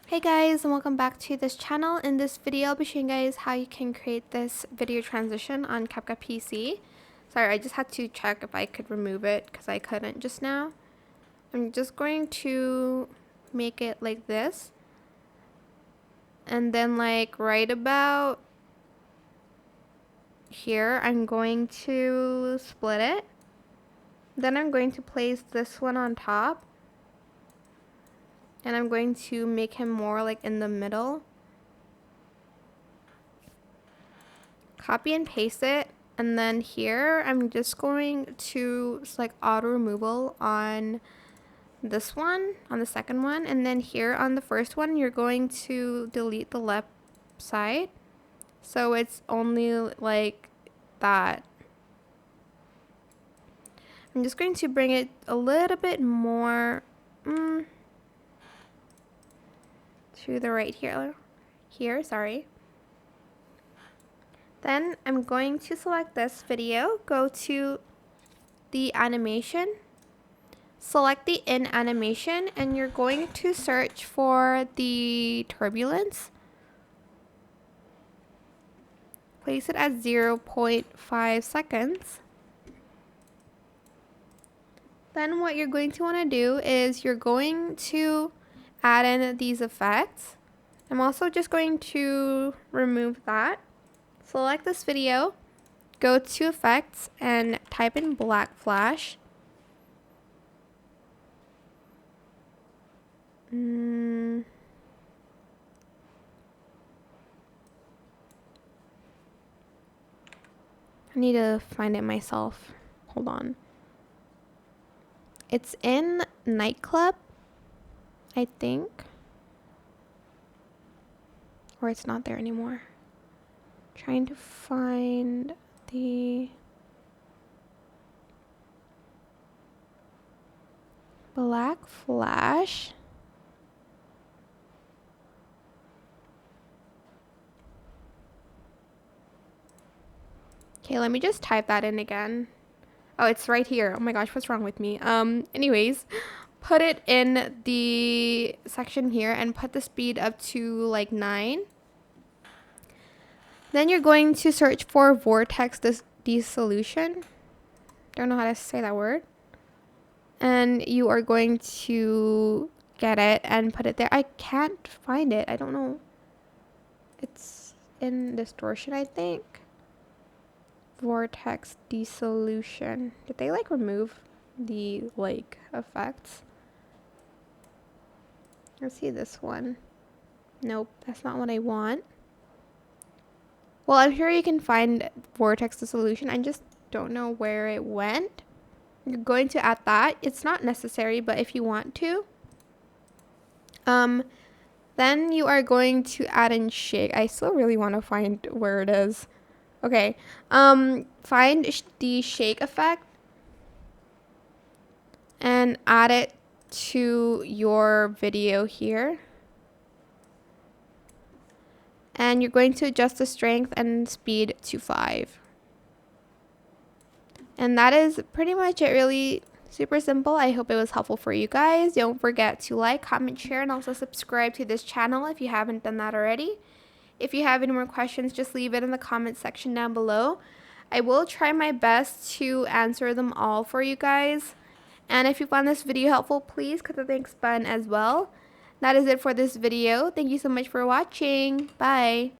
Hey guys, and welcome back to this channel. In this video, I'll be showing you guys how you can create this video transition on CapCut PC. Sorry, I just had to check if I could remove it because I couldn't just now. I'm just going to make it like this. And then like right about here, I'm going to split it. Then I'm going to place this one on top. And I'm going to make him more like in the middle. Copy and paste it, and then here I'm just going to select auto removal on this one, on the second one, and then here on the first one you're going to delete the left side so it's only like that. I'm just going to bring it a little bit more to the right here, sorry. Then I'm going to select this video, go to the animation, select the in animation, and you're going to search for the turbulence. Place it at 0.5 seconds. Then what you're going to want to do is you're going to add in these effects. I'm also just going to remove that. Select this video, go to effects and type in black flash. I need to find it myself. Hold on. It's in nightclub, I think. Or it's not there anymore. Trying to find the black flash. Okay, let me just type that in again. Oh, it's right here. Oh my gosh, what's wrong with me? Anyways, put it in the section here and put the speed up to like 9. Then you're going to search for vortex dissolution. Don't know how to say that word. And you are going to get it and put it there. I can't find it. I don't know. It's in distortion, I think. Vortex dissolution. Did they like remove the like effects? Let's see this one. Nope, that's not what I want. Well, I'm sure you can find vortex dissolution. I just don't know where it went. You're going to add that. It's not necessary, but if you want to. Then you are going to add in shake. I still really want to find where it is. Okay. Find the shake effect and add it to your video here. And you're going to adjust the strength and speed to 5. And that is pretty much it, really super simple. I hope it was helpful for you guys. Don't forget to like, comment, share, and also subscribe to this channel if you haven't done that already. If you have any more questions, just leave it in the comment section down below. I will try my best to answer them all for you guys. And if you found this video helpful, please click the thanks button as well. That is it for this video. Thank you so much for watching. Bye.